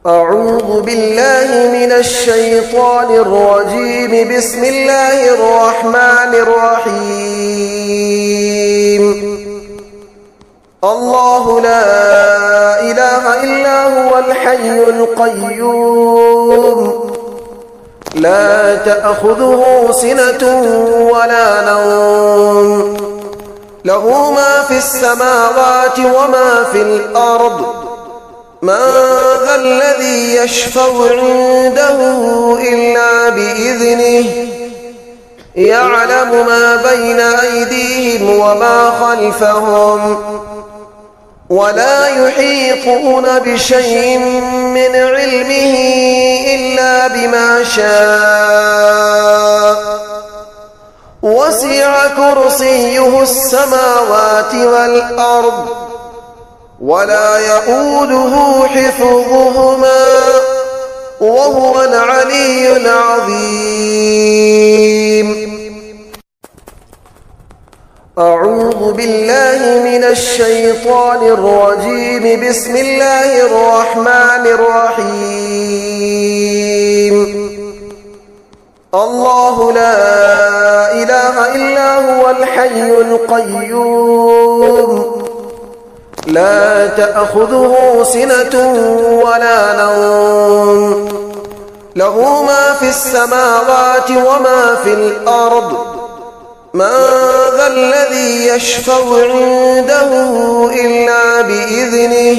أعوذ بالله من الشيطان الرجيم. بسم الله الرحمن الرحيم. الله لا إله إلا هو الحي القيوم، لا تأخذه سنة ولا نوم، له ما في السماوات وما في الأرض. من ذا الذي يشفع عنده إلا بإذنه، يعلم ما بين أيديهم وما خلفهم، ولا يحيطون بشيء من علمه إلا بما شاء. وسع كرسيه السماوات والأرض، ولا يؤوده حفظهما، وهو العلي العظيم. أعوذ بالله من الشيطان الرجيم. بسم الله الرحمن الرحيم. الله لا إله إلا هو الحي القيوم، لا تأخذه سنة ولا نوم، له ما في السماوات وما في الأرض. من ذا الذي يشفع عنده إلا بإذنه،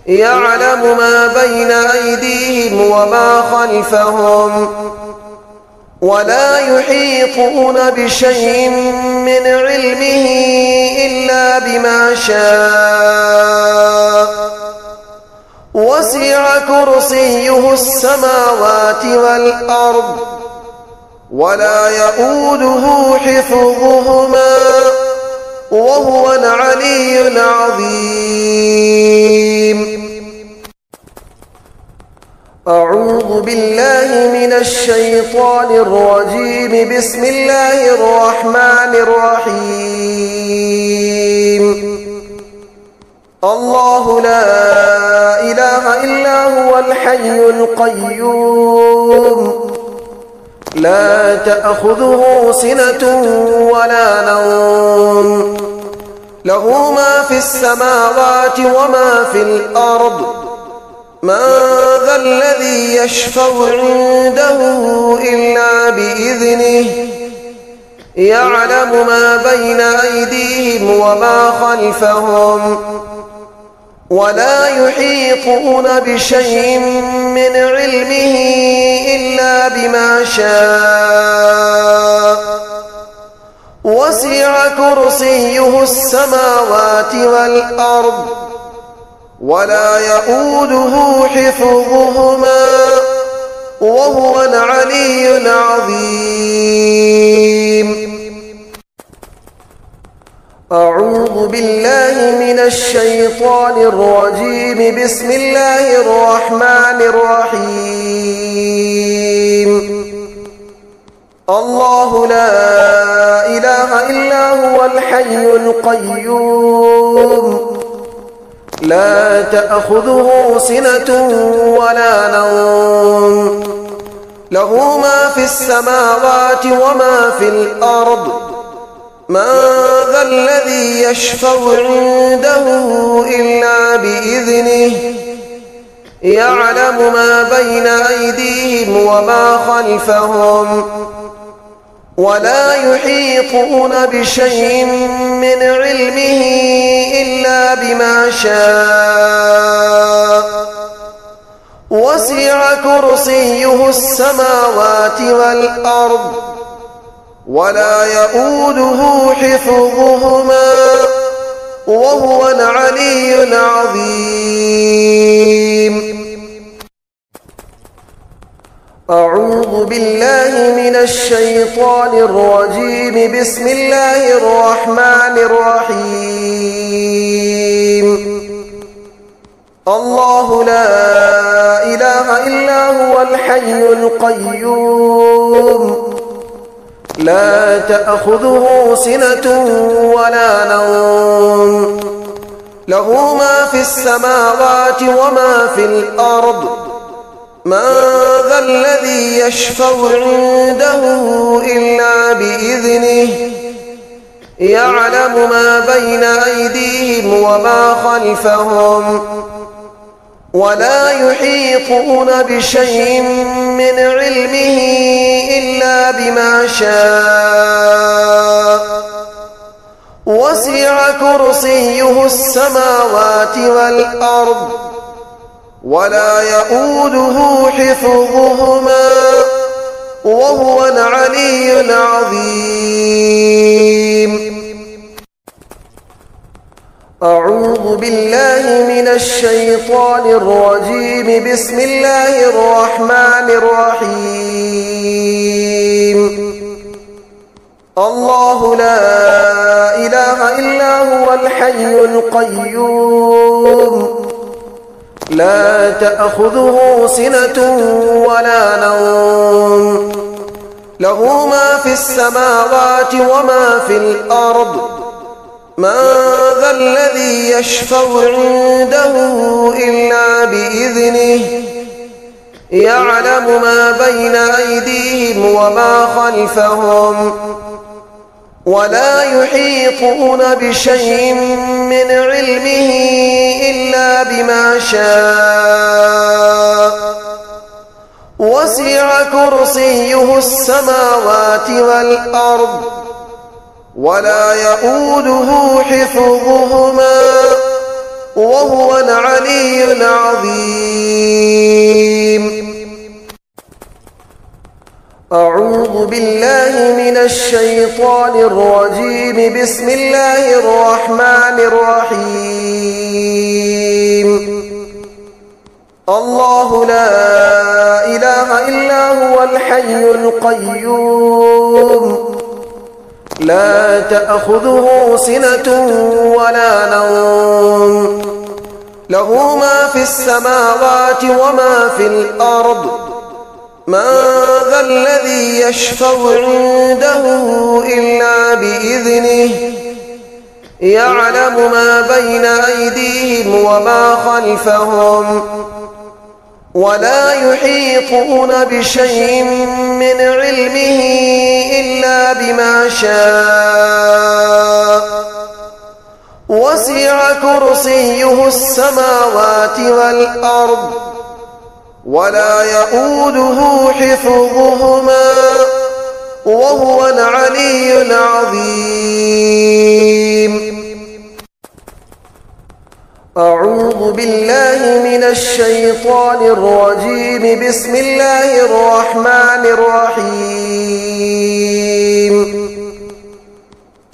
يعلم ما بين أيديهم وما خلفهم، ولا يحيطون بشيء من علمه إلا بما شاء. وسع كرسيه السماوات والأرض، ولا يؤوده حفظهما، وهو العلي العظيم. أعوذ بالله من الشيطان الرجيم. بسم الله الرحمن الرحيم. الله لا إله إلا هو الحي القيوم، لا تأخذه سنة ولا نوم، له ما في السماوات وما في الأرض. من ذا الذي يشفع عنده إلا بإذنه، يعلم ما بين أيديهم وما خلفهم، ولا يحيطون بشيء من علمه إلا بما شاء. وسع كرسيه السماوات والأرض، ولا يؤوده حفظهما، وهو العلي العظيم. أعوذ بالله من الشيطان الرجيم. بسم الله الرحمن الرحيم. الله لا إله إلا هو الحي القيوم، لا تأخذه سنة ولا نوم، له ما في السماوات وما في الأرض. من ذا الذي يشفع عنده إلا بإذنه، يعلم ما بين أيديهم وما خلفهم، ولا يحيطون بشيء من علمه إلا بما شاء. وسع كرسيه السماوات والأرض، ولا يؤوده حفظهما، وهو العلي العظيم. أعوذ بالله من الشيطان الرجيم. بسم الله الرحمن الرحيم. الله لا إله إلا هو الحي القيوم، لا تأخذه سنة ولا نوم، له ما في السماوات وما في الأرض من ذا الذي يشفع عنده إلا بإذنه يعلم ما بين أيديهم وما خلفهم ولا يحيطون بشيء من علمه إلا بما شاء وسع كرسيه السماوات والأرض ولا يؤوده حفظهما وهو العلي العظيم. أعوذ بالله من الشيطان الرجيم. بسم الله الرحمن الرحيم. الله لا إله إلا هو الحي القيوم لا تأخذه سنة ولا نوم له ما في السماوات وما في الأرض من ذا الذي يشفع عنده إلا بإذنه يعلم ما بين أيديهم وما خلفهم ولا يحيطون بشيء من علمه إلا بما شاء وسع كرسيه السماوات والأرض ولا يؤوده حفظهما وهو العلي العظيم. أعوذ بالله من الشيطان الرجيم. بسم الله الرحمن الرحيم. الله لا إله إلا هو الحي القيوم لا تأخذه سنة ولا نوم له ما في السماوات وما في الأرض من ذا الذي يشفع عنده إلا بإذنه يعلم ما بين أيديهم وما خلفهم ولا يحيطون بشيء من علمه إلا بما شاء وسع كرسيه السماوات والأرض ولا يؤوده حفظهما وهو العلي العظيم. أعوذ بالله من الشيطان الرجيم. بسم الله الرحمن الرحيم.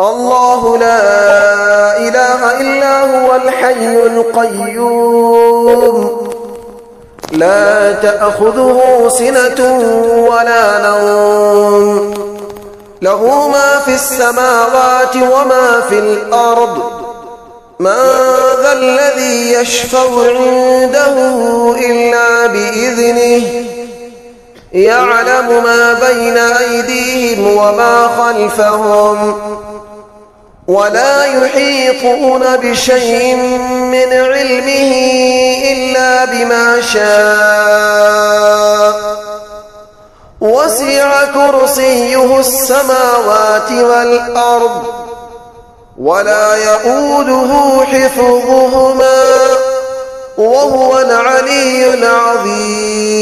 الله لا إله إلا هو الحي القيوم لا تأخذه سنة ولا نوم له ما في السماوات وما في الأرض من ذا الذي يشفع عنده إلا بإذنه يعلم ما بين أيديهم وما خلفهم ولا يحيطون بشيء من علمه إلا بما شاء وسع كرسيه السماوات والأرض ولا يؤوده حفظهما وهو العلي العظيم.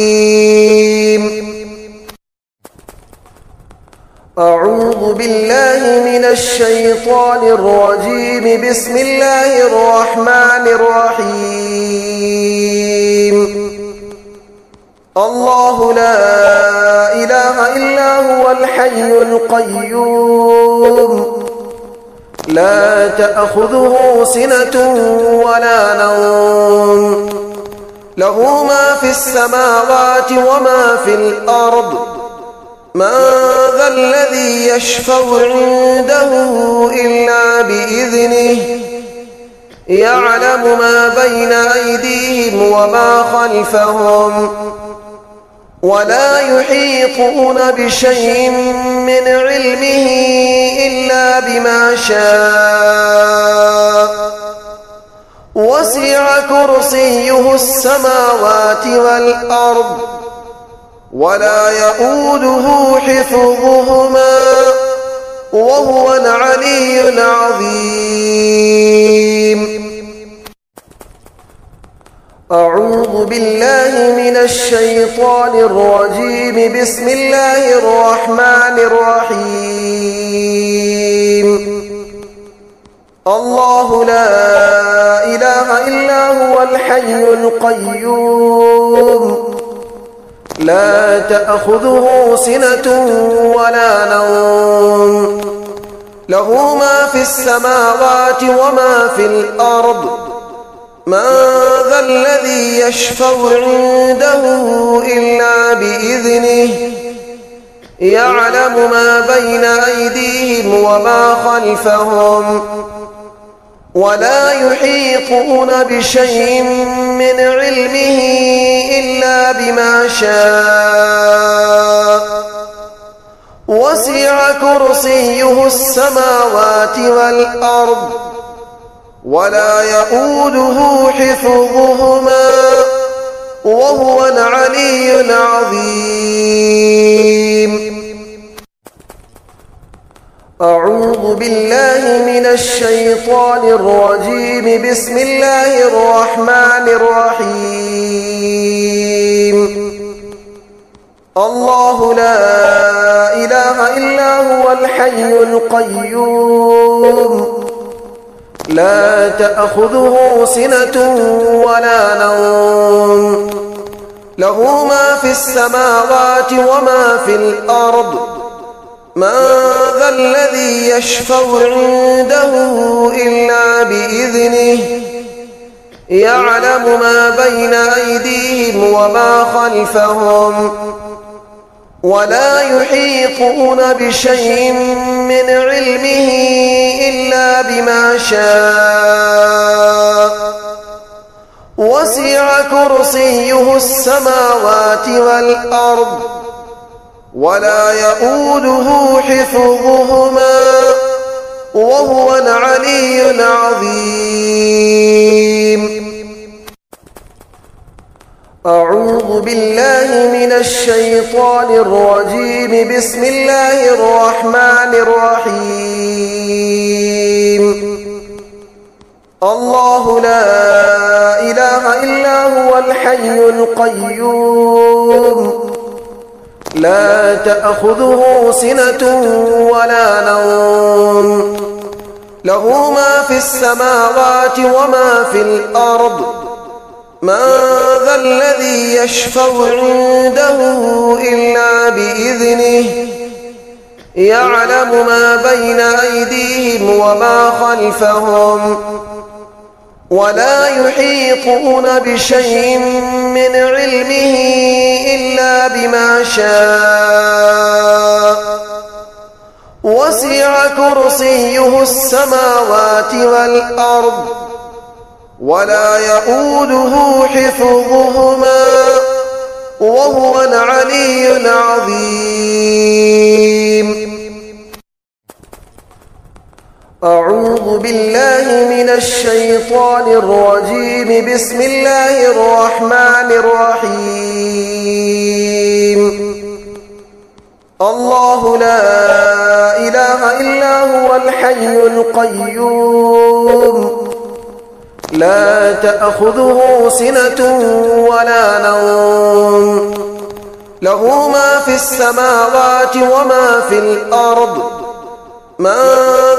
أعوذ بالله من الشيطان الرجيم. بسم الله الرحمن الرحيم. الله لا إله إلا هو الحي القيوم لا تأخذه سنة ولا نوم له ما في السماوات وما في الأرض من ذا الذي يشفع عنده إلا بإذنه يعلم ما بين أيديهم وما خلفهم ولا يحيطون بشيء من علمه إلا بما شاء وسع كرسيه السماوات والأرض ولا يؤوده حفظهما وهو العلي العظيم. أعوذ بالله من الشيطان الرجيم. بسم الله الرحمن الرحيم. الله لا إله إلا هو الحي القيوم لا تأخذه سنة ولا نوم له ما في السماوات وما في الأرض من ذا الذي يشفع عنده إلا بإذنه يعلم ما بين أيديهم وما خلفهم ولا يحيطون بشيء من علمه إلا بما شاء وسع كرسيه السماوات والأرض ولا يؤوده حفظهما وهو العلي العظيم. أعوذ بالله من الشيطان الرجيم. بسم الله الرحمن الرحيم. الله لا إله إلا هو الحي القيوم لا تأخذه سنة ولا نوم له ما في السماوات وما في الأرض من ذا الذي يشفع عنده إلا بإذنه يعلم ما بين أيديهم وما خلفهم ولا يحيطون بشيء من علمه إلا بما شاء وسع كرسيه السماوات والأرض ولا يؤوده حفظهما وهو العلي العظيم. أعوذ بالله من الشيطان الرجيم. بسم الله الرحمن الرحيم. الله لا إله إلا هو الحي القيوم لا تأخذه سنة ولا نوم له ما في السماوات وما في الأرض من ذا الذي يشفع عنده إلا بإذنه يعلم ما بين أيديهم وما خلفهم ولا يحيطون بشيء من علمه إلا بما شاء وسع كرسيه السماوات والأرض ولا يؤوده حفظهما وهو العلي العظيم. أعوذ بالله من الشيطان الرجيم. بسم الله الرحمن الرحيم. الله لا إله إلا هو الحي القيوم لا تأخذه سنة ولا نوم له ما في السماوات وما في الأرض من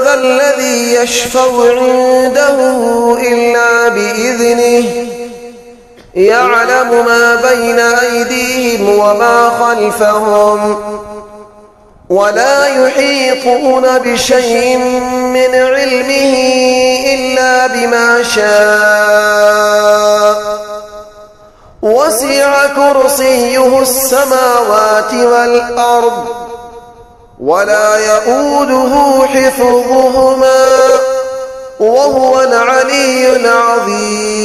ذا الذي يشفع عنده إلا بإذنه يعلم ما بين أيديهم وما خلفهم ولا يحيطون بشيء من علمه إلا بما شاء وسع كرسيه السماوات والأرض ولا يؤوده حفظهما وهو العلي العظيم.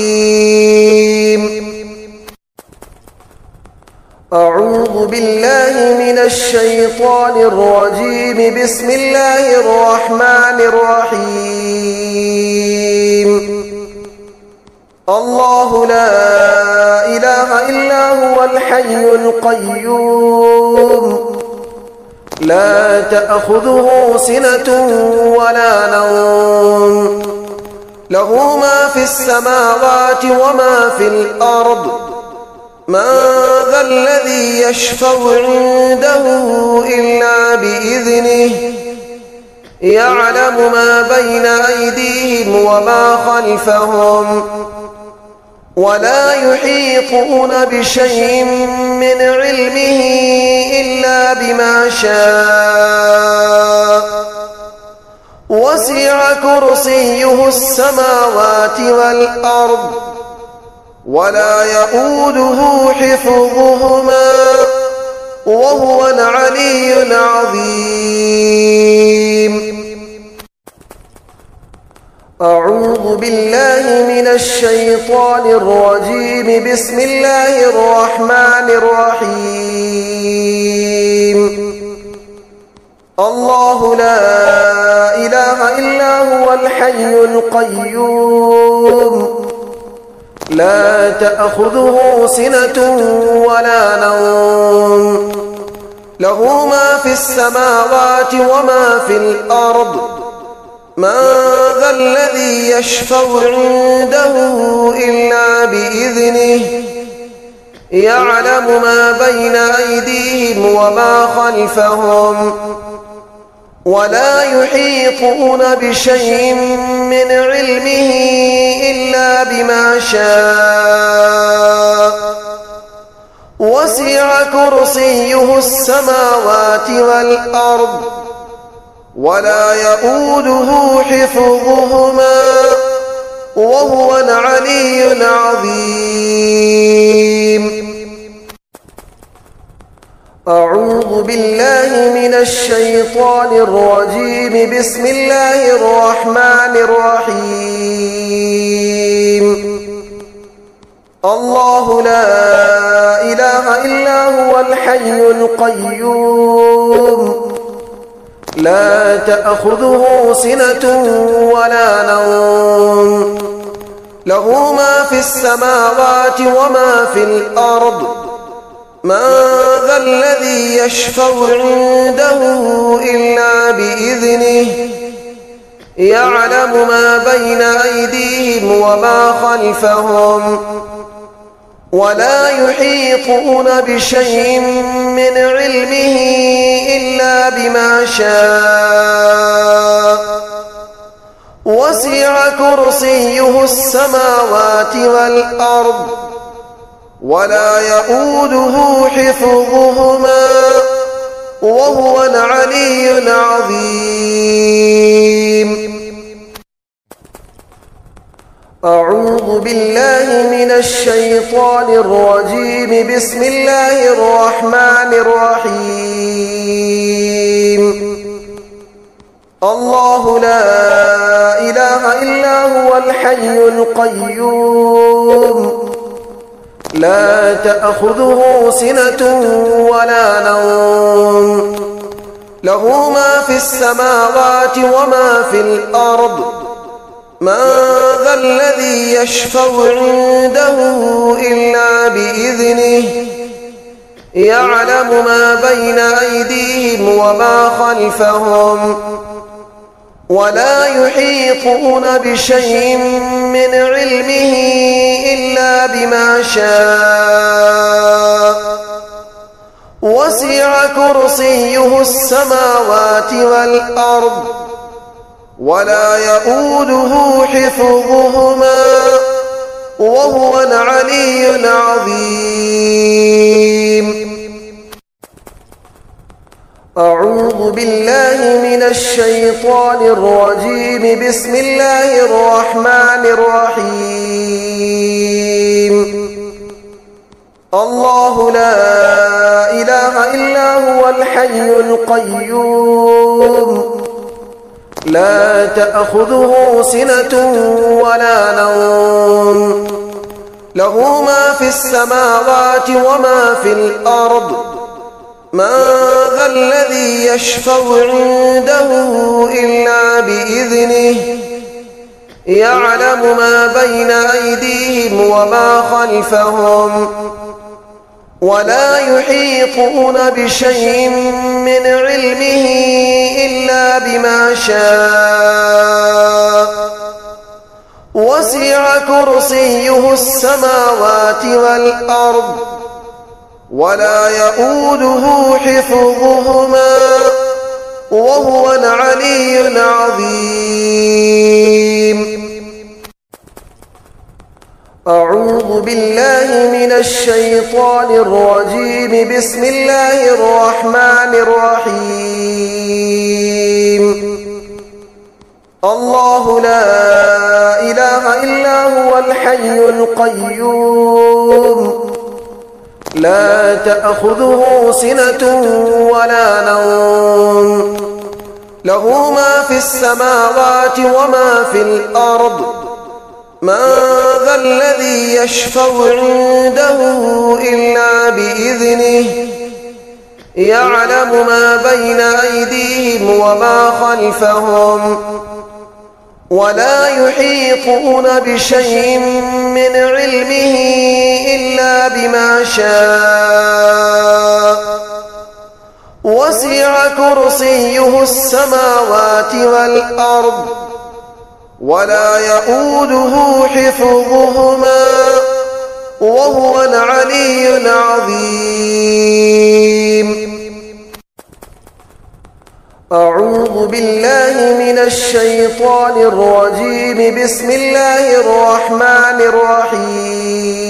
أعوذ بالله من الشيطان الرجيم. بسم الله الرحمن الرحيم. الله لا إله إلا هو الحي القيوم لا تأخذه سنة ولا نوم له ما في السماوات وما في الأرض من ذا الذي يشفع عنده إلا بإذنه يعلم ما بين أيديهم وما خلفهم ولا يحيطون بشيء من علمه إلا بما شاء وسع كرسيه السماوات والأرض ولا يؤوده حفظهما وهو العلي العظيم. أعوذ بالله من الشيطان الرجيم. بسم الله الرحمن الرحيم. الله لا إله إلا هو الحي القيوم لا تأخذه سنة ولا نوم له ما في السماوات وما في الأرض من ذا الذي يشفع عنده إلا بإذنه يعلم ما بين أيديهم وما خلفهم ولا يحيطون بشيء من علمه إلا بما شاء وسع كرسيه السماوات والأرض ولا يؤوده حفظهما وهو العلي العظيم. أعوذ بالله من الشيطان الرجيم. بسم الله الرحمن الرحيم. الله لا إله إلا هو الحي القيوم لا تأخذه سنة ولا نوم له ما في السماوات وما في الأرض من ذا الذي يشفع عنده إلا بإذنه يعلم ما بين أيديهم وما خلفهم ولا يحيطون بشيء من علمه إلا بما شاء وسع كرسيه السماوات والأرض ولا يؤوده حفظهما وهو العلي العظيم. أعوذ بالله من الشيطان الرجيم. بسم الله الرحمن الرحيم. الله لا إله إلا هو الحي القيوم لا تأخذه سنة ولا نوم له ما في السماوات وما في الأرض من ذا الذي يشفع عنده إلا بإذنه يعلم ما بين أيديهم وما خلفهم ولا يحيطون بشيء من علمه إلا بما شاء وسع كرسيه السماوات والأرض ولا يؤوده حفظهما وهو العلي العظيم. أعوذ بالله من الشيطان الرجيم. بسم الله الرحمن الرحيم. الله لا إله إلا هو الحي القيوم لا تأخذه سنة ولا نوم له ما في السماوات وما في الأرض من ذا الذي يشفع عنده إلا بإذنه يعلم ما بين أيديهم وما خلفهم ولا يحيطون بشيء من علمه إلا بما شاء وسع كرسيه السماوات والأرض ولا يؤوده حفظهما وهو العلي العظيم. أعوذ بالله من الشيطان الرجيم. بسم الله الرحمن الرحيم. الله لا إله إلا هو الحي القيوم لا تأخذه سنة ولا نوم له ما في السماوات وما في الأرض من ذا الذي يشفع عنده إلا بإذنه يعلم ما بين أيديهم وما خلفهم ولا يحيطون بشيء من علمه إلا بما شاء وسع كرسيه السماوات والأرض ولا يؤوده حفظهما وهو العلي العظيم. أعوذ بالله من الشيطان الرجيم. بسم الله الرحمن الرحيم.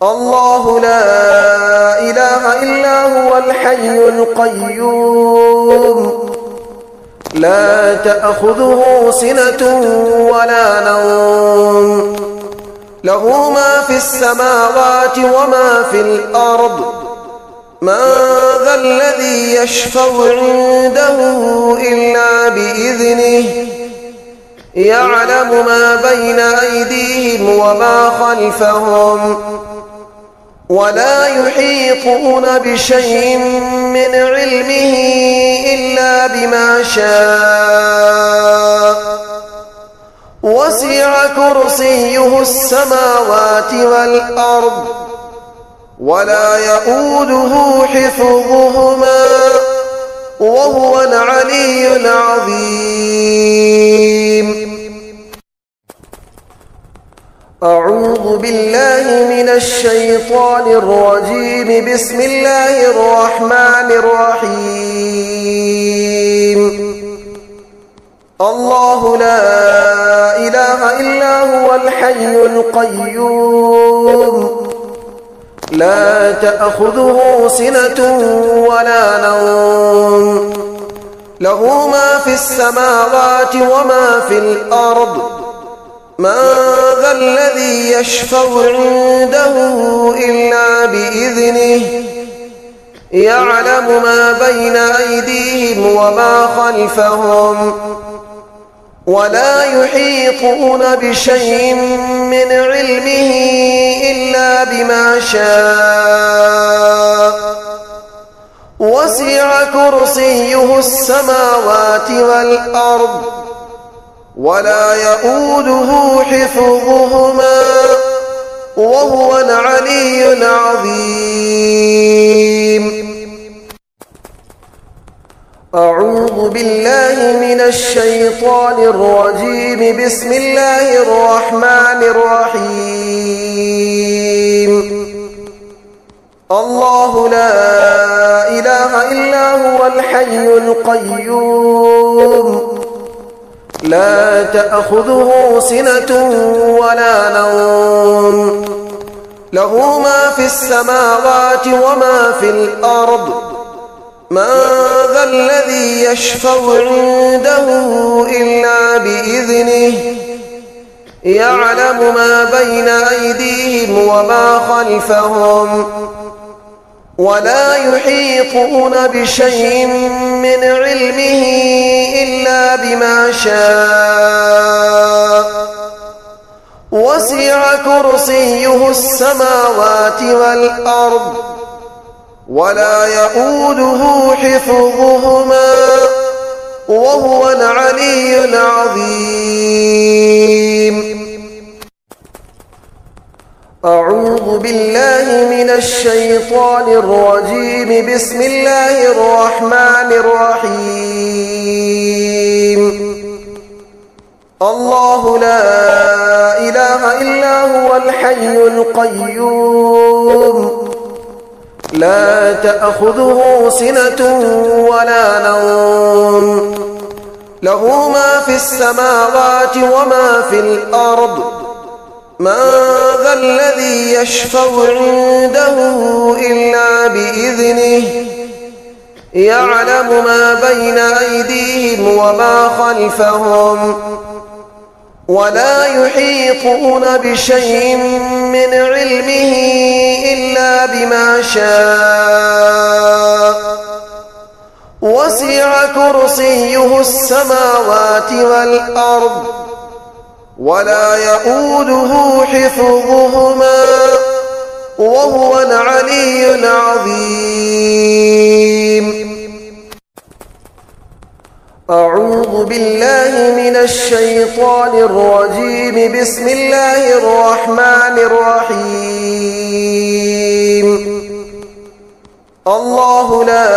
الله لا إله إلا هو الحي القيوم لا تأخذه سنة ولا نوم له ما في السماوات وما في الأرض من ذا الذي يشفع عنده إلا بإذنه يعلم ما بين أيديهم وما خلفهم ولا يحيطون بشيء من علمه إلا بما شاء وسع كرسيه السماوات والأرض ولا يؤوده حفظهما وهو العلي العظيم. أعوذ بالله من الشيطان الرجيم. بسم الله الرحمن الرحيم. الله لا إله إلا هو الحي القيوم لا تأخذه سنة ولا نوم له ما في السماوات وما في الأرض من ذا الذي يشفع عنده إلا بإذنه يعلم ما بين أيديهم وما خلفهم ولا يحيطون بشيء من علمه إلا بما شاء وسع كرسيه السماوات والأرض ولا يؤوده حفظهما وهو العلي العظيم. أعوذ بالله من الشيطان الرجيم. بسم الله الرحمن الرحيم. الله لا إله إلا هو الحي القيوم لا تأخذه سنة ولا نوم له ما في السماوات وما في الأرض من ذا الذي يشفع عنده إلا بإذنه يعلم ما بين أيديهم وما خلفهم ولا يحيطون بشيء من علمه إلا بما شاء وسع كرسيه السماوات والأرض ولا يؤوده حفظهما وهو العلي العظيم. أعوذ بالله من الشيطان الرجيم. بسم الله الرحمن الرحيم. الله لا إله إلا هو الحي القيوم لا تأخذه سنة ولا نوم له ما في السماوات وما في الأرض من ذا الذي يشفع عنده إلا بإذنه يعلم ما بين أيديهم وما خلفهم ولا يحيطون بشيء من علمه إلا بما شاء وسع كرسيه السماوات والأرض ولا يؤوده حفظهما وهو العلي العظيم. أعوذ بالله من الشيطان الرجيم. بسم الله الرحمن الرحيم. الله لا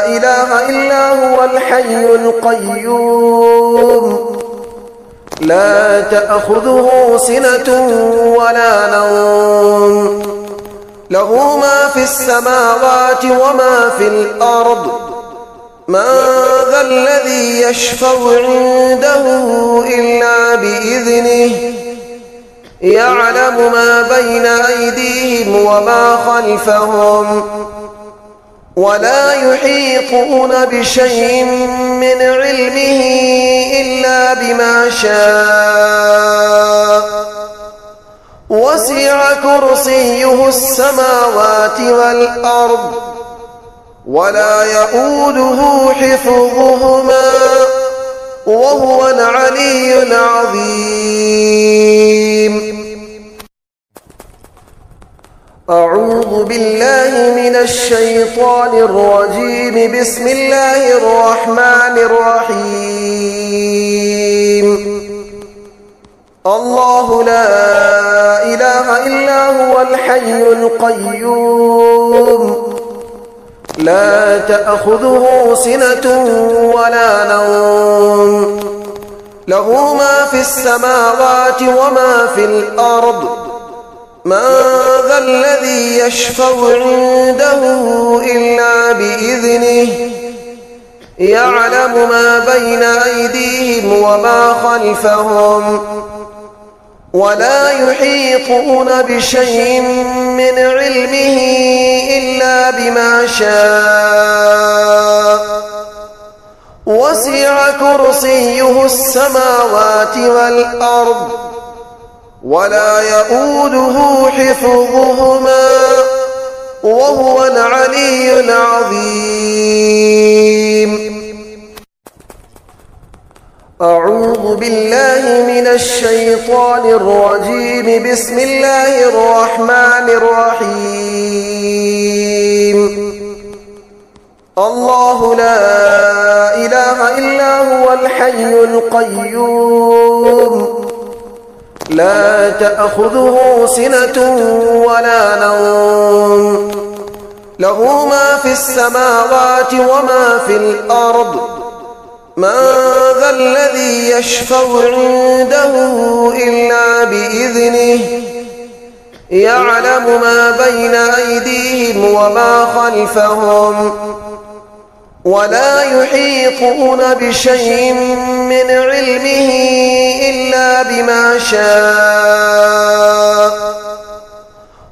إله إلا هو الحي القيوم لا تأخذه سنة ولا نوم له ما في السماوات وما في الأرض من ذا الذي يشفع عنده إلا بإذنه يعلم ما بين أيديهم وما خلفهم ولا يحيطون بشيء من علمه إلا بما شاء وسع كرسيه السماوات والأرض ولا يؤوده حفظهما وهو العلي العظيم. أعوذ بالله من الشيطان الرجيم. بسم الله الرحمن الرحيم. الله لا إله إلا هو الحي القيوم لا تأخذه سنة ولا نوم له ما في السماوات وما في الأرض من ذا الذي يشفع عنده إلا بإذنه يعلم ما بين أيديهم وما خلفهم ولا يحيطون بشيء من علمه إلا بما شاء وسع كرسيه السماوات والأرض ولا يؤوده حفظهما وهو العلي العظيم. أعوذ بالله من الشيطان الرجيم. بسم الله الرحمن الرحيم. الله لا إله إلا هو الحي القيوم لا تأخذه سنة ولا نوم له ما في السماوات وما في الأرض من ذا الذي يشفع عنده إلا بإذنه يعلم ما بين أيديهم وما خلفهم ولا يحيطون بشيء من علمه إلا بما شاء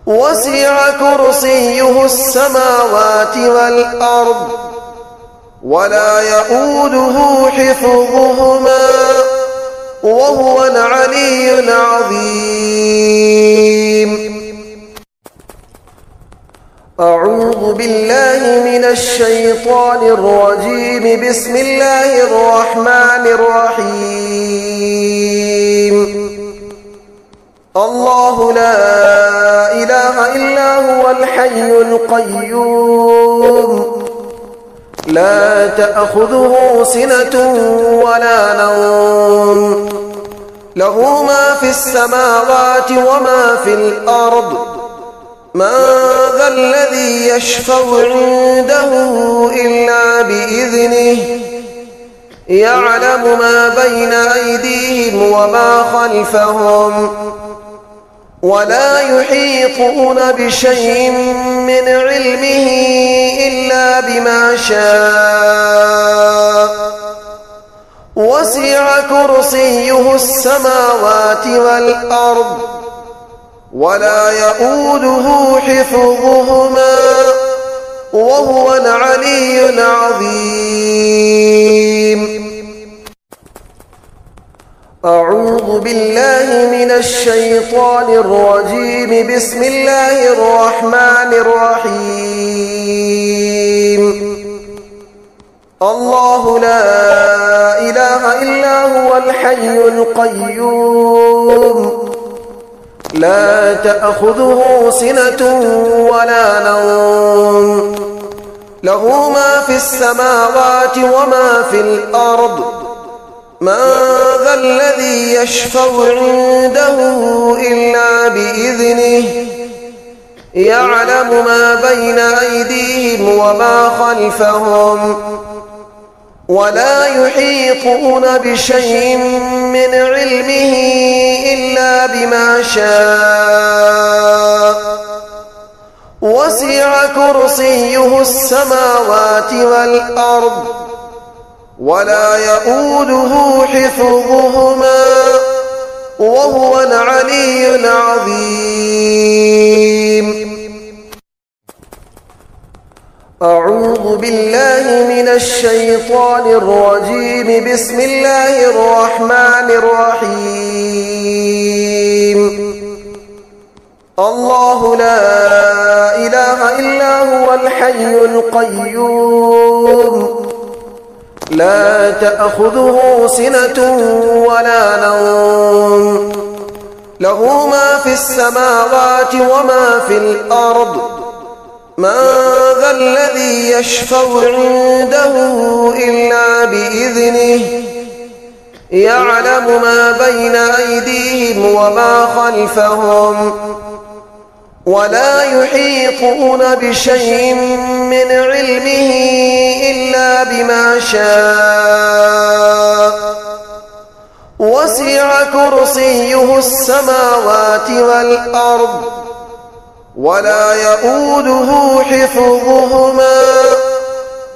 وسع كرسيه السماوات والأرض ولا يؤوده حفظهما وهو العلي العظيم. أعوذ بالله من الشيطان الرجيم. بسم الله الرحمن الرحيم. الله لا إله إلا هو الحي القيوم لا تأخذه سنة ولا نوم له ما في السماوات وما في الأرض من ذا الذي يشفع عنده إلا بإذنه يعلم ما بين أيديهم وما خلفهم ولا يحيطون بشيء من علمه إلا بما شاء وسع كرسيه السماوات والأرض ولا يؤوده حفظهما وهو العلي العظيم. أعوذ بالله من الشيطان الرجيم. بسم الله الرحمن الرحيم. الله لا إله إلا هو الحي القيوم لا تأخذه سنة ولا نوم له ما في السماوات وما في الأرض من ذا الذي يشفع عنده إلا بإذنه يعلم ما بين أيديهم وما خلفهم ولا يحيطون بشيء من علمه إلا بما شاء وسع كرسيه السماوات والأرض ولا يؤوده حفظهما وهو العلي العظيم. أعوذ بالله من الشيطان الرجيم. بسم الله الرحمن الرحيم. الله لا إله إلا هو الحي القيوم لا تأخذه سنة ولا نوم له ما في السماوات وما في الأرض من ذا الذي يشفع عنده إلا بإذنه يعلم ما بين أيديهم وما خلفهم ولا يحيطون بشيء من علمه إلا بما شاء وسع كرسيه السماوات والأرض ولا يؤوده حفظهما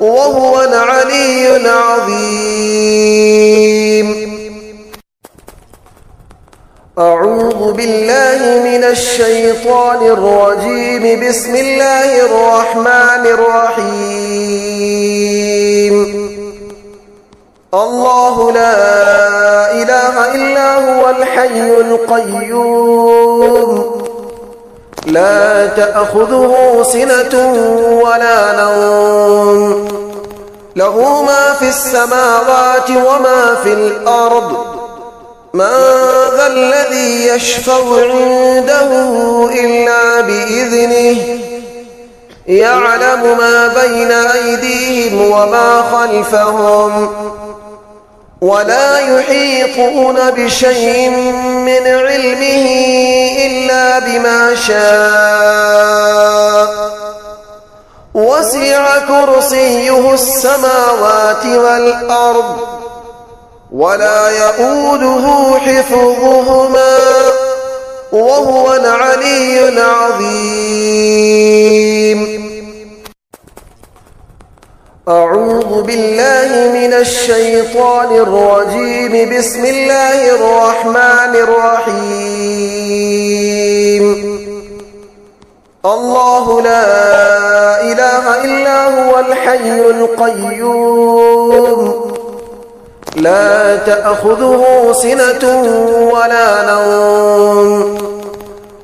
وهو العلي العظيم. أعوذ بالله من الشيطان الرجيم. بسم الله الرحمن الرحيم. الله لا إله إلا هو الحي القيوم لا تأخذه سنة ولا نوم له ما في السماوات وما في الأرض من ذا الذي يشفع عنده إلا بإذنه يعلم ما بين أيديهم وما خلفهم ولا يحيطون بشيء من علمه إلا بما شاء وسع كرسيه السماوات والأرض ولا يؤوده حفظهما وهو العلي العظيم. أعوذ بالله من الشيطان الرجيم. بسم الله الرحمن الرحيم. الله لا إله إلا هو الحي القيوم لا تأخذه سنة ولا نوم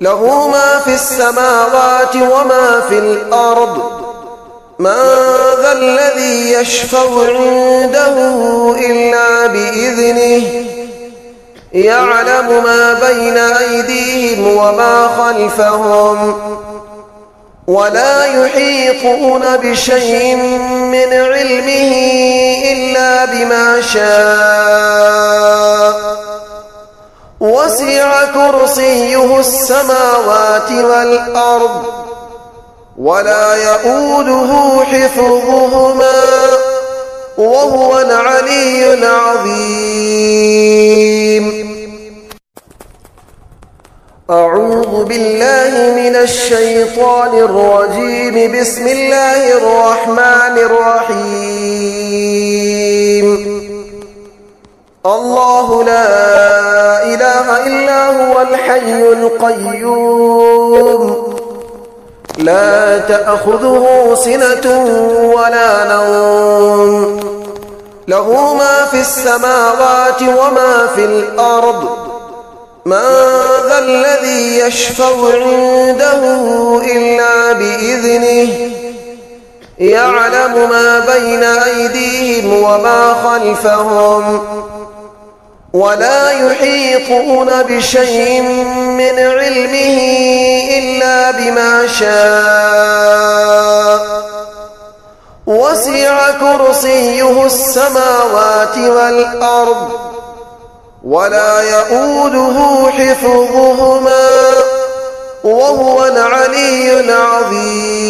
له ما في السماوات وما في الأرض من ذا الذي يشفع عنده إلا بإذنه يعلم ما بين أيديهم وما خلفهم ولا يحيطون بشيء من علمه إلا بما شاء وسع كرسيه السماوات والأرض ولا يؤوده حفظهما وهو العلي العظيم. أعوذ بالله من الشيطان الرجيم. بسم الله الرحمن الرحيم. الله لا إله إلا هو الحي القيوم لا تأخذه سنة ولا نوم له ما في السماوات وما في الأرض من ذا الذي يشفع عنده إلا بإذنه يعلم ما بين أيديهم وما خلفهم ولا يحيطون بشيء من علمه إلا بما شاء وسع كرسيه السماوات والأرض ولا يؤوده حفظهما وهو العلي العظيم.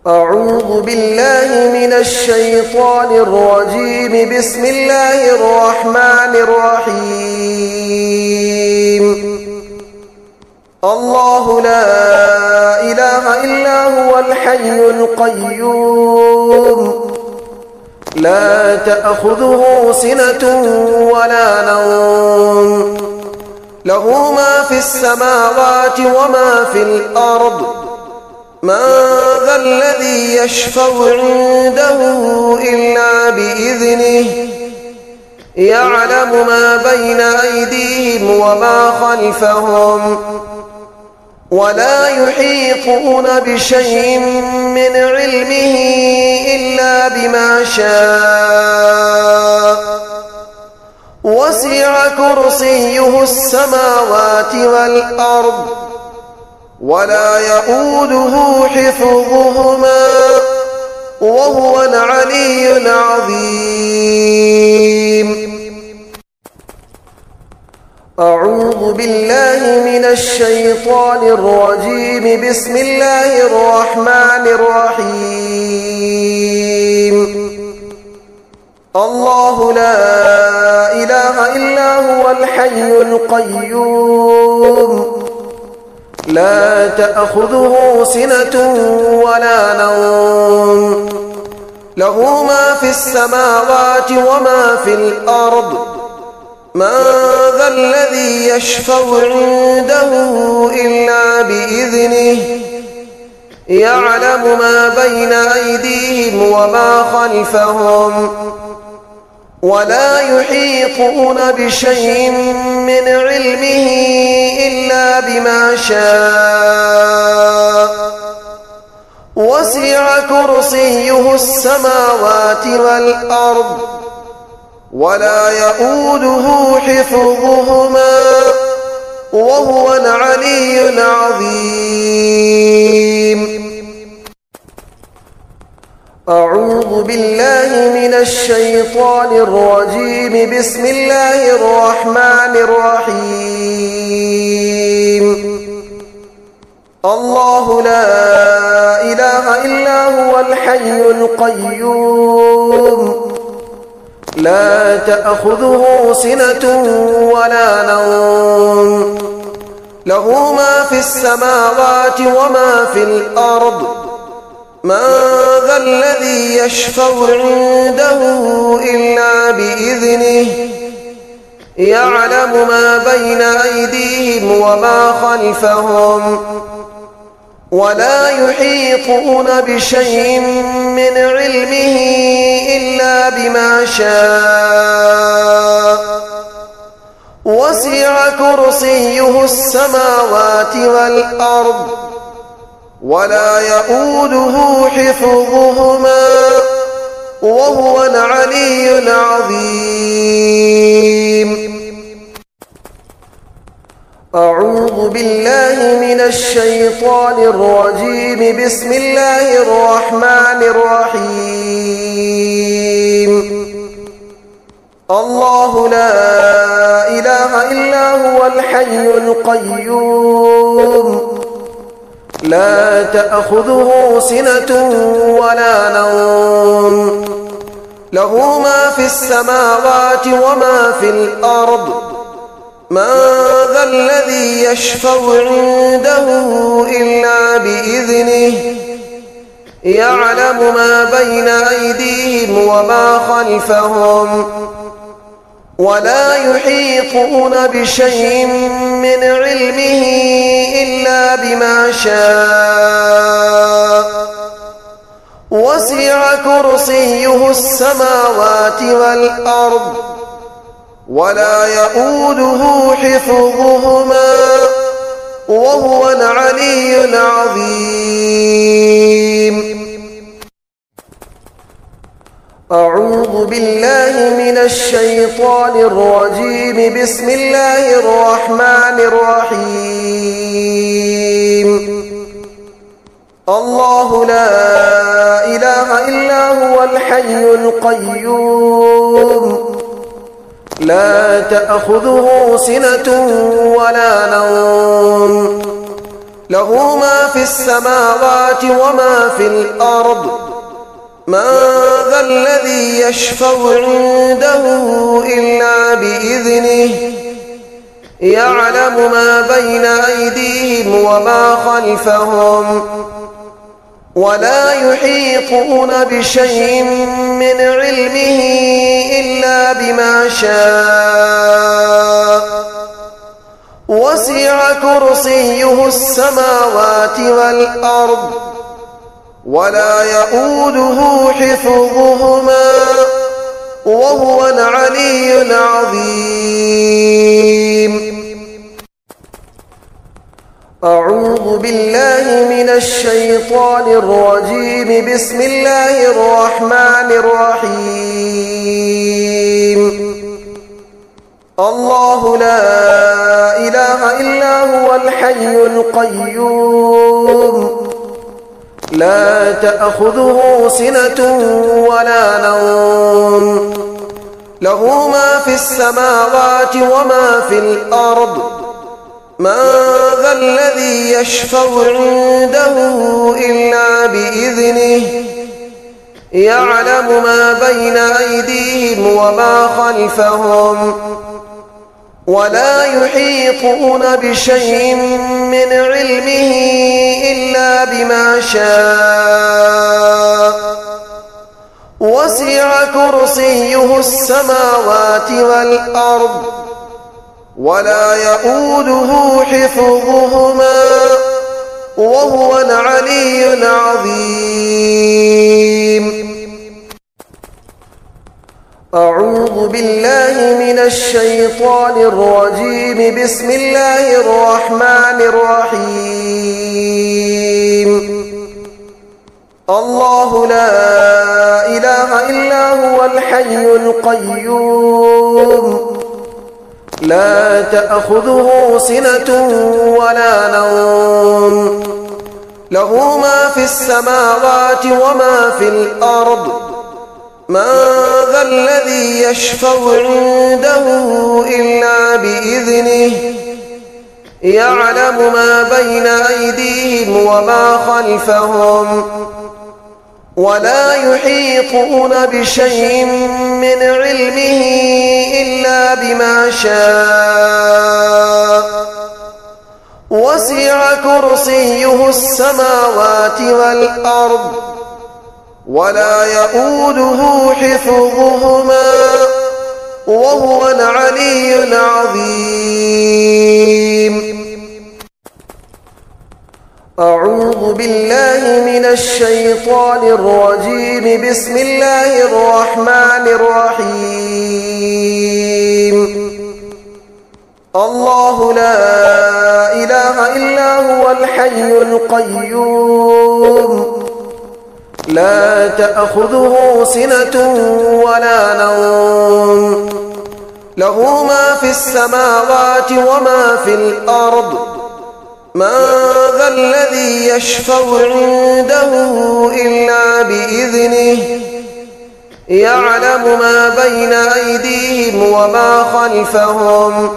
أعوذ بالله من الشيطان الرجيم. بسم الله الرحمن الرحيم. الله لا إله إلا هو الحي القيوم لا تأخذه سنة ولا نوم له ما في السماوات وما في الأرض من ذا الذي يشفع عنده إلا بإذنه يعلم ما بين أيديهم وما خلفهم ولا يحيطون بشيء من علمه إلا بما شاء وسع كرسيه السماوات والأرض ولا يؤوده حفظهما وهو العلي العظيم. أعوذ بالله من الشيطان الرجيم. بسم الله الرحمن الرحيم. الله لا إله إلا هو الحي القيوم لا تأخذه سنة ولا نوم له ما في السماوات وما في الأرض من ذا الذي يشفع عنده إلا بإذنه يعلم ما بين أيديهم وما خلفهم ولا يحيطون بشيء من علمه إلا بما شاء وسع كرسيه السماوات والأرض ولا يؤوده حفظهما وهو العلي العظيم. أعوذ بالله من الشيطان الرجيم. بسم الله الرحمن الرحيم. الله لا إله إلا هو الحي القيوم لا تأخذه سنة ولا نوم له ما في السماوات وما في الأرض من ذا الذي يشفع عنده إلا بإذنه يعلم ما بين أيديهم وما خلفهم ولا يحيطون بشيء من علمه إلا بما شاء وسع كرسيه السماوات والأرض ولا يؤوده حفظهما وهو العلي العظيم. أعوذ بالله من الشيطان الرجيم. بسم الله الرحمن الرحيم. الله لا إله إلا هو الحي القيوم لا تأخذه سنة ولا نوم له ما في السماوات وما في الأرض من ذا الذي يشفع عنده إلا بإذنه يعلم ما بين أيديهم وما خلفهم ولا يحيطون بشيء من علمه إلا بما شاء وسع كرسيه السماوات والأرض ولا يؤوده حفظهما وهو العلي العظيم. أعوذ بالله من الشيطان الرجيم. بسم الله الرحمن الرحيم. الله لا إله إلا هو الحي القيوم لا تأخذه سنة ولا نوم له ما في السماوات وما في الأرض من ذا الذي يشفع عنده إلا بإذنه يعلم ما بين أيديهم وما خلفهم ولا يحيطون بشيء من علمه إلا بما شاء وسع كرسيه السماوات والأرض ولا يؤوده حفظهما وهو العلي العظيم. أعوذ بالله من الشيطان الرجيم. بسم الله الرحمن الرحيم. الله لا إله إلا هو الحي القيوم لا تأخذه سنة ولا نوم له ما في السماوات وما في الأرض من ذا الذي يشفع عنده إلا بإذنه يعلم ما بين أيديهم وما خلفهم ولا يحيطون بشيء من علمه إلا بما شاء وسع كرسيه السماوات والأرض ولا يؤوده حفظهما وهو العلي العظيم. أعوذ بالله من الشيطان الرجيم. بسم الله الرحمن الرحيم. الله لا إله إلا هو الحي القيوم لا تأخذه سنة ولا نوم له ما في السماوات وما في الأرض من ذا الذي يشفع عنده إلا بإذنه يعلم ما بين أيديهم وما خلفهم ولا يحيطون بشيء من علمه إلا بما شاء وسع كرسيه السماوات والأرض ولا يؤوده حفظهما وهو العلي العظيم. أعوذ بالله من الشيطان الرجيم. بسم الله الرحمن الرحيم. الله لا إله إلا هو الحي القيوم لا تأخذه سنة ولا نوم له ما في السماوات وما في الأرض من ذا الذي يشفع عنده إلا بإذنه يعلم ما بين أيديهم وما خلفهم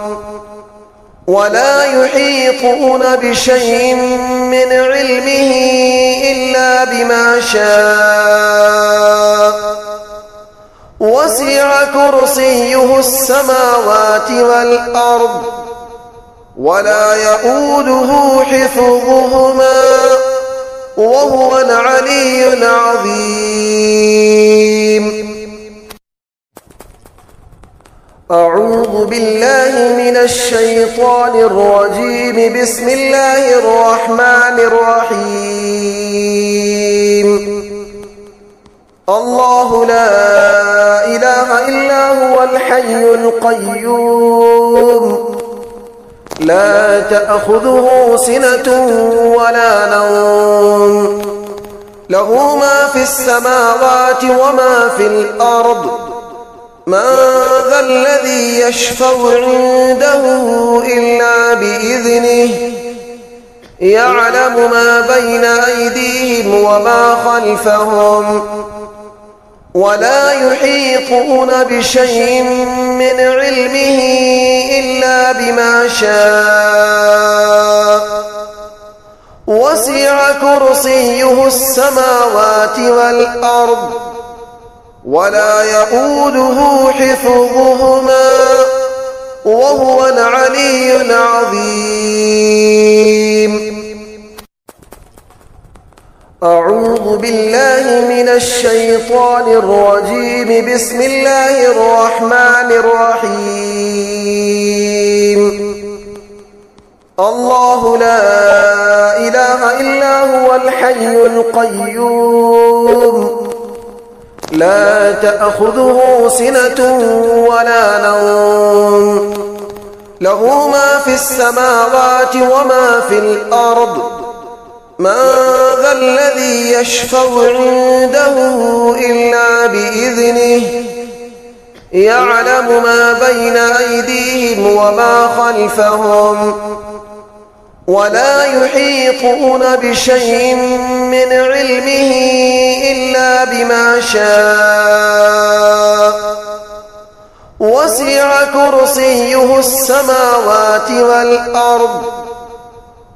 ولا يحيطون بشيء من علمه إلا بما شاء وسع كرسيه السماوات والأرض ولا يؤوده حفظهما وهو العلي العظيم. أعوذ بالله من الشيطان الرجيم. بسم الله الرحمن الرحيم. الله لا إله إلا هو الحي القيوم لا تأخذه سنة ولا نوم له ما في السماوات وما في الأرض من ذا الذي يشفع عنده إلا بإذنه يعلم ما بين أيديهم وما خلفهم ولا يحيطون بشيء من علمه إلا بما شاء وسع كرسيه السماوات والأرض ولا يؤوده حفظهما وهو العلي العظيم. أعوذ بالله من الشيطان الرجيم. بسم الله الرحمن الرحيم. الله لا إله إلا هو الحي القيوم لا تأخذه سنة ولا نوم له ما في السماوات وما في الأرض من ذا الذي يشفع عنده إلا بإذنه يعلم ما بين أيديهم وما خلفهم ولا يحيطون بشيء من علمه إلا بما شاء وسع كرسيه السماوات والأرض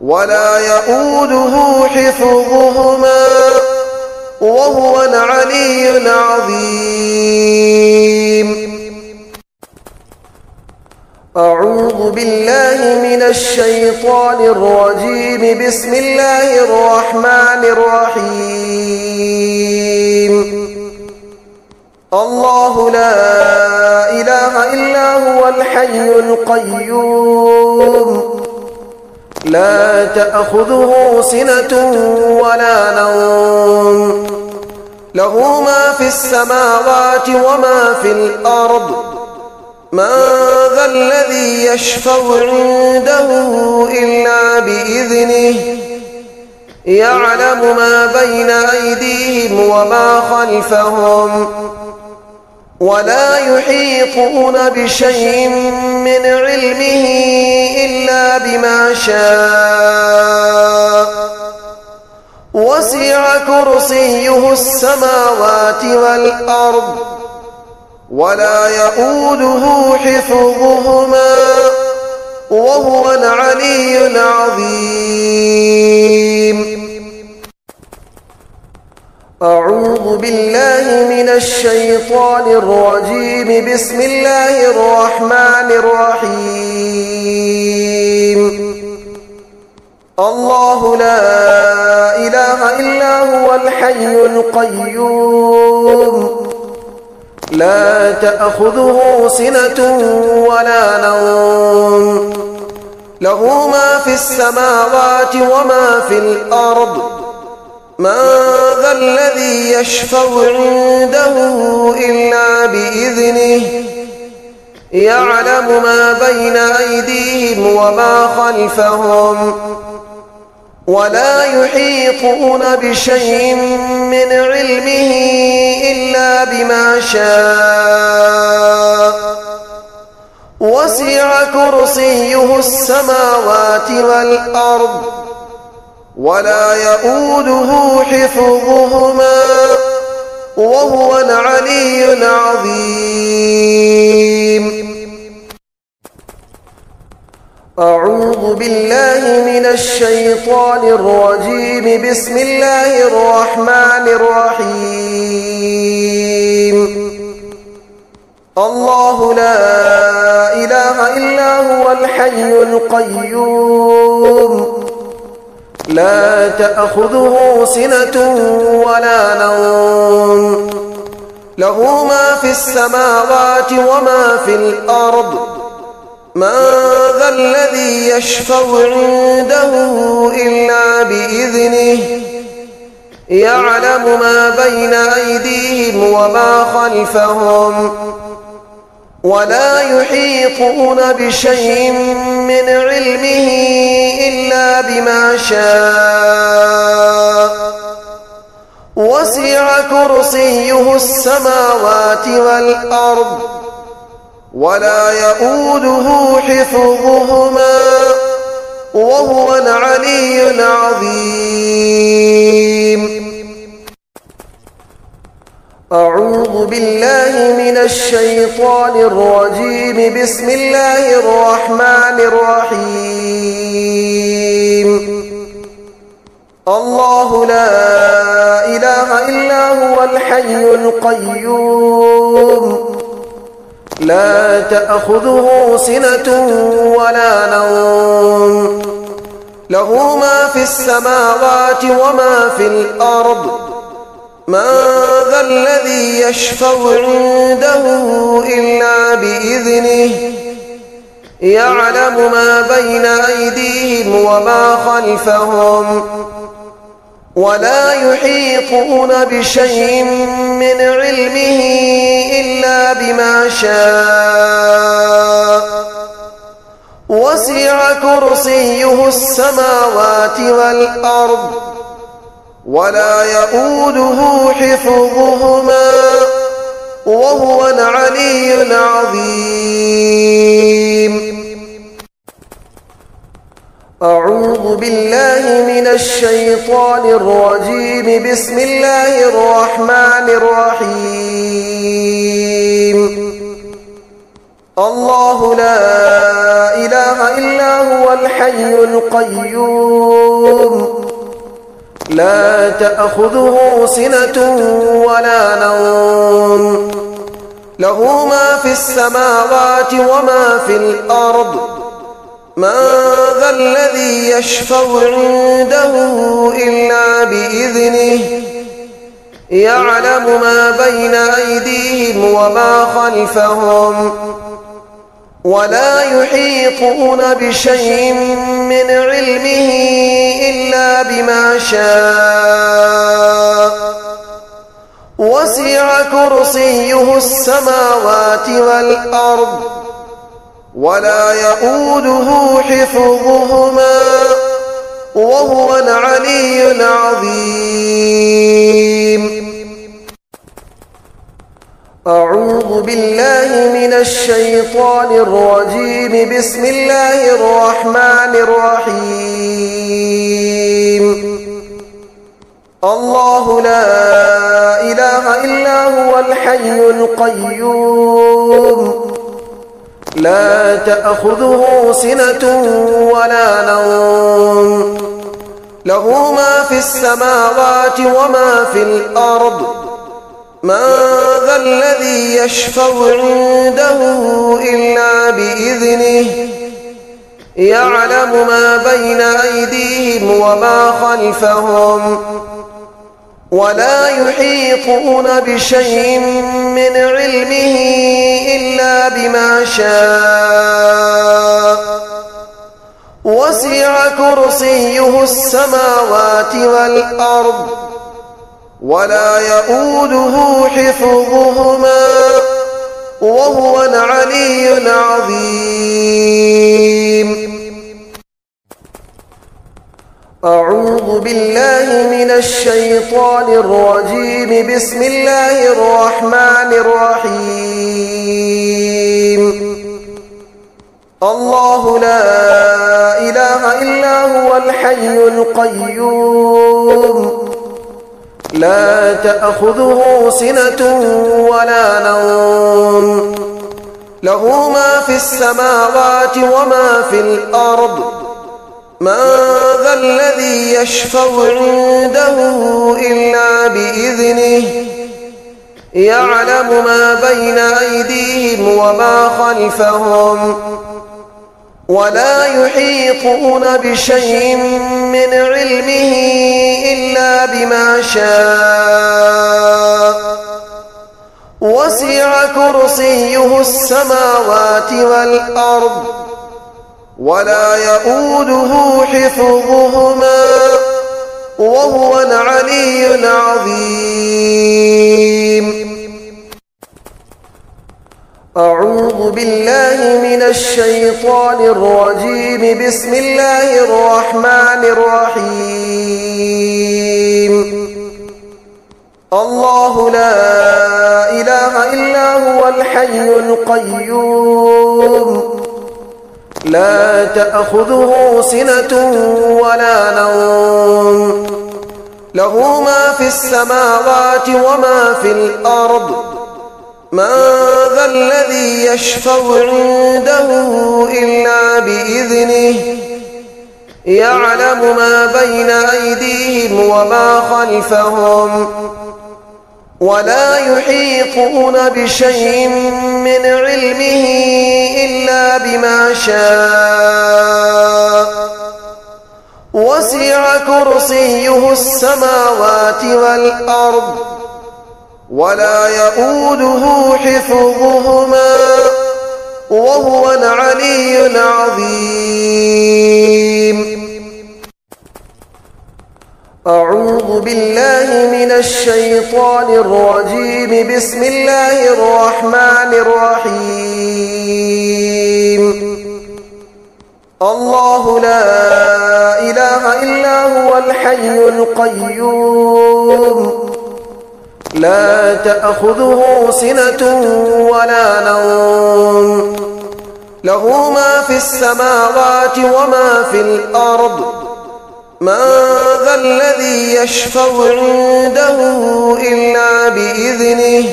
ولا يؤوده حفظهما وهو العلي العظيم. أعوذ بالله من الشيطان الرجيم. بسم الله الرحمن الرحيم. الله لا إله إلا هو الحي القيوم لا تأخذه سنة ولا نوم له ما في السماوات وما في الأرض من ذا الذي يشفع عنده إلا بإذنه يعلم ما بين أيديهم وما خلفهم ولا يحيطون بشيء من علمه إلا بما شاء وسع كرسيه السماوات والأرض ولا يؤوده حفظهما وهو العلي العظيم. أعوذ بالله من الشيطان الرجيم. بسم الله الرحمن الرحيم. الله لا إله إلا هو الحي القيوم لا تأخذه سنة ولا نوم له ما في السماوات وما في الأرض من ذا الذي يشفع عنده إلا بإذنه يعلم ما بين أيديهم وما خلفهم ولا يحيطون بشيء من علمه إلا بما شاء وسع كرسيه السماوات والأرض ولا يؤوده حفظهما وهو العلي العظيم. أعوذ بالله من الشيطان الرجيم. بسم الله الرحمن الرحيم. الله لا إله إلا هو الحي القيوم لا تأخذه سنة ولا نوم له ما في السماوات وما في الأرض من ذا الذي يشفع عنده إلا بإذنه يعلم ما بين أيديهم وما خلفهم ولا يحيطون بشيء من علمه إلا بما شاء وسع كرسيه السماوات والأرض ولا يؤوده حفظهما وهو العلي العظيم. أعوذ بالله من الشيطان الرجيم. بسم الله الرحمن الرحيم. الله لا إله إلا هو الحي القيوم لا تأخذه سنة ولا نوم له ما في السماوات وما في الأرض من ذا الذي يشفع عنده إلا بإذنه يعلم ما بين أيديهم وما خلفهم ولا يحيطون بشيء من علمه إلا بما شاء وسع كرسيه السماوات والأرض ولا يؤوده حفظهما وهو العلي العظيم. أعوذ بالله من الشيطان الرجيم. بسم الله الرحمن الرحيم. الله لا إله إلا هو الحي القيوم لا تأخذه سنة ولا نوم له ما في السماوات وما في الأرض من ذا الذي يشفع عنده إلا بإذنه يعلم ما بين أيديهم وما خلفهم ولا يحيطون بشيء من علمه إلا بما شاء وسع كرسيه السماوات والأرض ولا يؤوده حفظهما وهو العلي العظيم. أعوذ بالله من الشيطان الرجيم. بسم الله الرحمن الرحيم. الله لا إله إلا هو الحي القيوم لا تأخذه سنة ولا نوم له ما في السماوات وما في الأرض من ذا الذي يشفع عنده إلا بإذنه يعلم ما بين أيديهم وما خلفهم ولا يحيطون بشيء من علمه إلا بما شاء وسع كرسيه السماوات والأرض ولا يؤوده حفظهما وهو العلي العظيم. أعوذ بالله من الشيطان الرجيم. بسم الله الرحمن الرحيم. الله لا إله إلا هو الحي القيوم لا تأخذه سنة ولا نوم له ما في السماوات وما في الأرض من ذا الذي يشفع عنده إلا بإذنه يعلم ما بين أيديهم وما خلفهم ولا يحيطون بشيء من علمه إلا بما شاء وسع كرسيه السماوات والأرض ولا يؤوده حفظهما وهو العلي العظيم. أعوذ بالله من الشيطان الرجيم. بسم الله الرحمن الرحيم. الله لا إله إلا هو الحي القيوم لا تأخذه سنة ولا نوم له ما في السماوات وما في الأرض من ذا الذي يشفع عنده إلا بإذنه يعلم ما بين أيديهم وما خلفهم ولا يحيطون بشيء من علمه إلا بما شاء وسع كرسيه السماوات والأرض ولا يؤوده حفظهما وهو العلي العظيم. أعوذ بالله من الشيطان الرجيم. بسم الله الرحمن الرحيم. الله لا إله إلا هو الحي القيوم لا تأخذه سنة ولا نوم له ما في السماوات وما في الأرض من ذا الذي يشفع عنده إلا بإذنه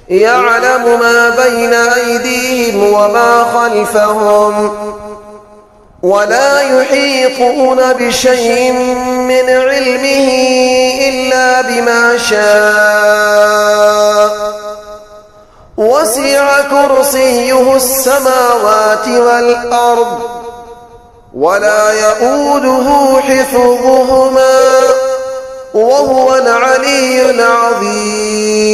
يعلم ما بين أيديهم وما خلفهم ولا يحيطون بشيء من علمه إلا بما شاء وسع كرسيه السماوات والأرض ولا يؤوده حفظهما وهو العلي العظيم.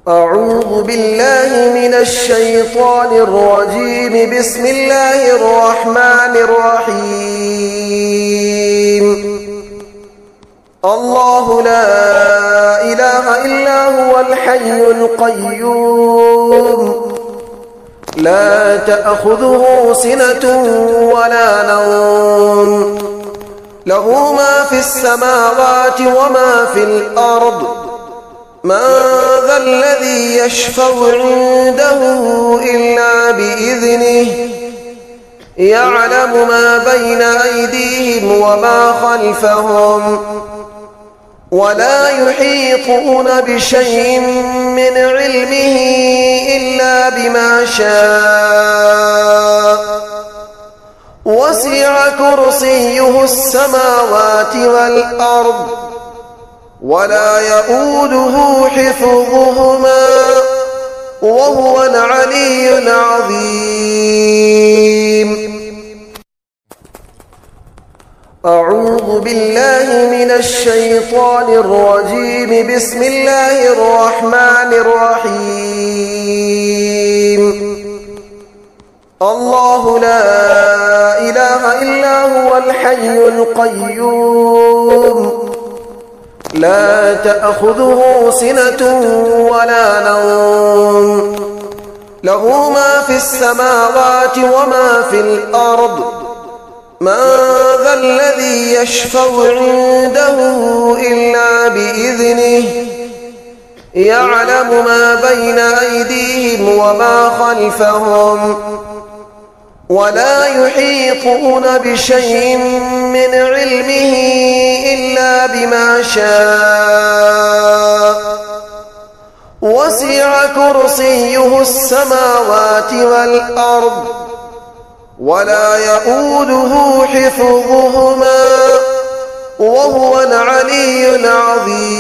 أعوذ بالله من الشيطان الرجيم. بسم الله الرحمن الرحيم. الله لا إله إلا هو الحي القيوم لا تأخذه سنة ولا نوم له ما في السماوات وما في الأرض من ذا الذي يشفع عنده إلا بإذنه يعلم ما بين أيديهم وما خلفهم ولا يحيطون بشيء من علمه إلا بما شاء وسع كرسيه السماوات والأرض ولا يؤوده حفظهما وهو العلي العظيم. أعوذ بالله من الشيطان الرجيم. بسم الله الرحمن الرحيم. الله لا إله إلا هو الحي القيوم لا تأخذه سنة ولا نوم له ما في السماوات وما في الأرض من ذا الذي يشفع عنده إلا بإذنه يعلم ما بين أيديهم وما خلفهم ولا يحيطون بشيء من علمه إلا بما شاء وسع كرسيه السماوات والأرض ولا يؤوده حفظهما وهو العلي العظيم.